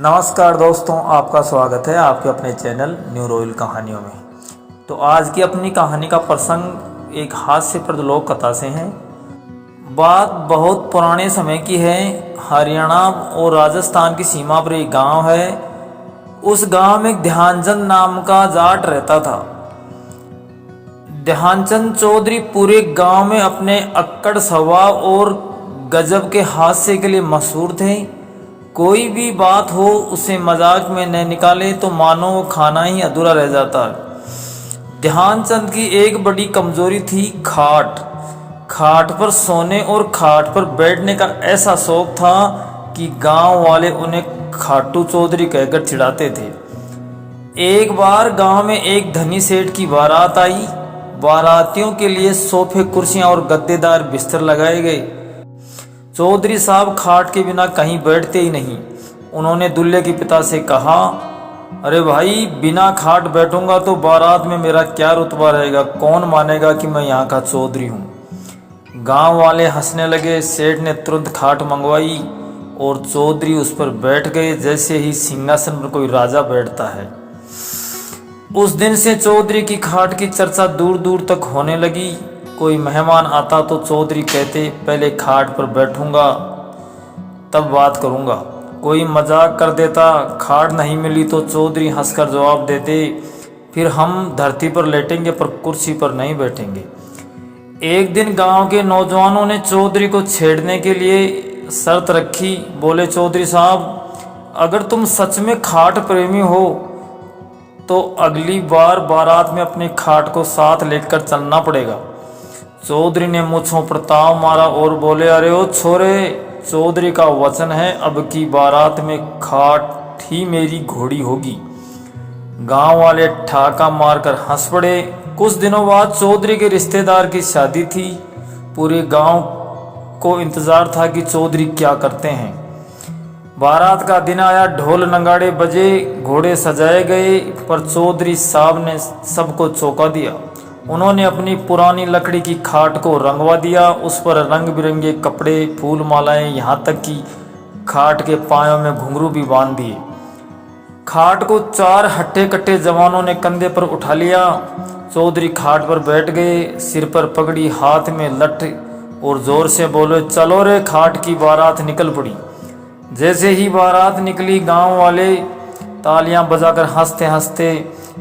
नमस्कार दोस्तों, आपका स्वागत है आपके अपने चैनल न्यू रॉयल कहानियों में। तो आज की अपनी कहानी का प्रसंग एक हास्यप्रद लोक कथा से है। बात बहुत पुराने समय की है। हरियाणा और राजस्थान की सीमा पर एक गांव है। उस गांव में ध्यानचंद नाम का जाट रहता था। ध्यानचंद चौधरी पूरे गांव में अपने अक्कड़ स्वभाव और गजब के हास्य के लिए मशहूर थे। कोई भी बात हो उसे मजाक में न निकाले तो मानो वो खाना ही अधूरा रह जाता। ध्यानचंद की एक बड़ी कमजोरी थी खाट। खाट पर सोने और खाट पर बैठने का ऐसा शौक था कि गांव वाले उन्हें खाटू चौधरी कहकर चिढ़ाते थे। एक बार गांव में एक धनी सेठ की बारात आई। बारातियों के लिए सोफे, कुर्सियां और गद्देदार बिस्तर लगाए गए। चौधरी साहब खाट के बिना कहीं बैठते ही नहीं। उन्होंने दूल्हे के पिता से कहा, अरे भाई, बिना खाट बैठूंगा तो बारात में मेरा क्या रुतबा रहेगा? कौन मानेगा कि मैं यहाँ का चौधरी हूँ? गांव वाले हंसने लगे। सेठ ने तुरंत खाट मंगवाई और चौधरी उस पर बैठ गए जैसे ही सिंहासन पर कोई राजा बैठता है। उस दिन से चौधरी की खाट की चर्चा दूर दूर तक होने लगी। कोई मेहमान आता तो चौधरी कहते, पहले खाट पर बैठूंगा तब बात करूंगा। कोई मजाक कर देता, खाट नहीं मिली तो चौधरी हंसकर जवाब देते, फिर हम धरती पर लेटेंगे पर कुर्सी पर नहीं बैठेंगे। एक दिन गांव के नौजवानों ने चौधरी को छेड़ने के लिए शर्त रखी। बोले, चौधरी साहब, अगर तुम सच में खाट प्रेमी हो तो अगली बार बारात में अपनी खाट को साथ लेकर चलना पड़ेगा। चौधरी ने मुँछों पर ताव मारा और बोले, अरे ओ छोरे, चौधरी का वचन है, अब की बारात में खाट ही मेरी घोड़ी होगी। गांव वाले ठाका मारकर हंस पड़े। कुछ दिनों बाद चौधरी के रिश्तेदार की शादी थी। पूरे गांव को इंतजार था कि चौधरी क्या करते हैं। बारात का दिन आया, ढोल नगाड़े बजे, घोड़े सजाए गए, पर चौधरी साहब ने सबको चौंका दिया। उन्होंने अपनी पुरानी लकड़ी की खाट को रंगवा दिया। उस पर रंग बिरंगे कपड़े, फूल मालाएं, यहाँ तक कि खाट के पायों में घुंघरू भी बांध दिए। खाट को 4 हट्टे कट्टे जवानों ने कंधे पर उठा लिया। चौधरी खाट पर बैठ गए, सिर पर पगड़ी, हाथ में लठ, और जोर से बोले, चलो रे, खाट की बारात निकल पड़ी। जैसे ही बारात निकली, गांव वाले तालियां बजाकर हंसते हंसते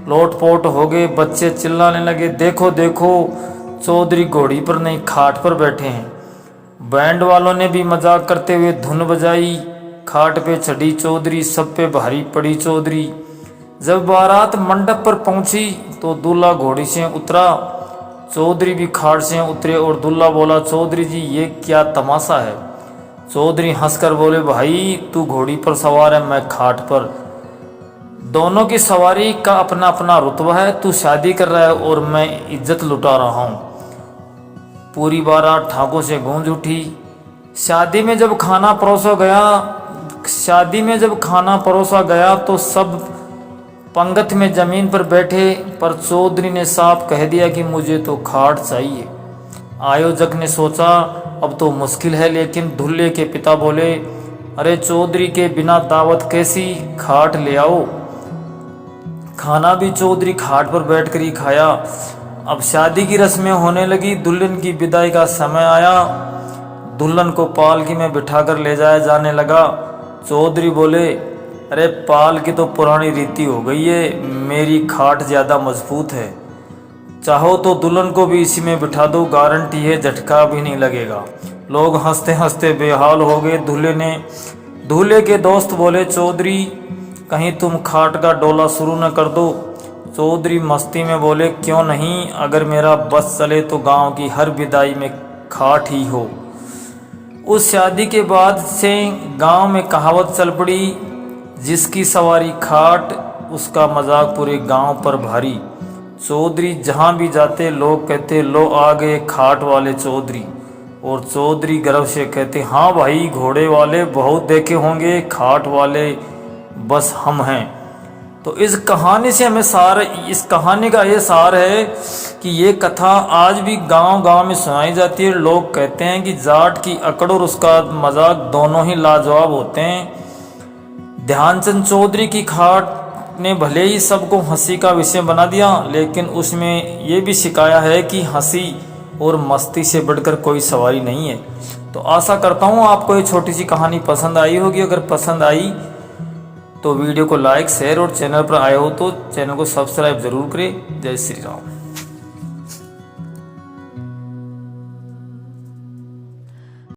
लोटपोट हो गए। बच्चे चिल्लाने लगे, देखो देखो, चौधरी घोड़ी पर नहीं खाट पर बैठे हैं। बैंड वालों ने भी मजाक करते हुए धुन बजाई। खाट पे चढ़ी चौधरी, सब पे भारी पड़ी चौधरी। जब बारात मंडप पर पहुंची तो दूल्हा घोड़ी से उतरा। चौधरी भी खाट से उतरे और दूल्हा बोला, चौधरी जी, ये क्या तमाशा है? चौधरी हंसकर बोले, भाई, तू घोड़ी पर सवार है, मैं खाट पर। दोनों की सवारी का अपना अपना रुतबा है। तू शादी कर रहा है और मैं इज्जत लुटा रहा हूँ। पूरी बारात ठाकों से गूंज उठी। शादी में जब खाना परोसा गया तो सब पंगत में जमीन पर बैठे, पर चौधरी ने साफ कह दिया कि मुझे तो खाट चाहिए। आयोजक ने सोचा अब तो मुश्किल है, लेकिन दूल्हे के पिता बोले, अरे चौधरी के बिना दावत कैसी, खाट ले आओ। खाना भी चौधरी खाट पर बैठकर ही खाया। अब शादी की रस्में होने लगी। दुल्हन की विदाई का समय आया। दुल्हन को पालकी में बिठाकर ले जाया जाने लगा। चौधरी बोले, अरे पालकी तो पुरानी रीति हो गई है, मेरी खाट ज़्यादा मजबूत है। चाहो तो दुल्हन को भी इसी में बिठा दो, गारंटी है झटका भी नहीं लगेगा। लोग हंसते हंसते बेहाल हो गए। दूल्हे के दोस्त बोले, चौधरी, कहीं तुम खाट का डोला शुरू न कर दो। चौधरी मस्ती में बोले, क्यों नहीं, अगर मेरा बस चले तो गांव की हर विदाई में खाट ही हो। उस शादी के बाद से गांव में कहावत चल पड़ी, जिसकी सवारी खाट, उसका मजाक पूरे गांव पर भारी। चौधरी जहां भी जाते लोग कहते, लो आ गए खाट वाले चौधरी। और चौधरी गर्व से कहते, हाँ भाई, घोड़े वाले बहुत देखे होंगे, खाट वाले बस हम हैं। तो इस कहानी से हमें इस कहानी का ये सार है कि ये कथा आज भी गांव गांव में सुनाई जाती है। लोग कहते हैं कि जाट की अकड़ और उसका मजाक दोनों ही लाजवाब होते हैं। ध्यानचंद चौधरी की खाट ने भले ही सबको हंसी का विषय बना दिया, लेकिन उसमें ये भी सिखाया है कि हंसी और मस्ती से बढ़कर कोई सवारी नहीं है। तो आशा करता हूँ आपको ये छोटी सी कहानी पसंद आई होगी। अगर पसंद आई तो वीडियो को लाइक, शेयर और चैनल पर आए हो तो चैनल को सब्सक्राइब जरूर करें। जय श्री राम।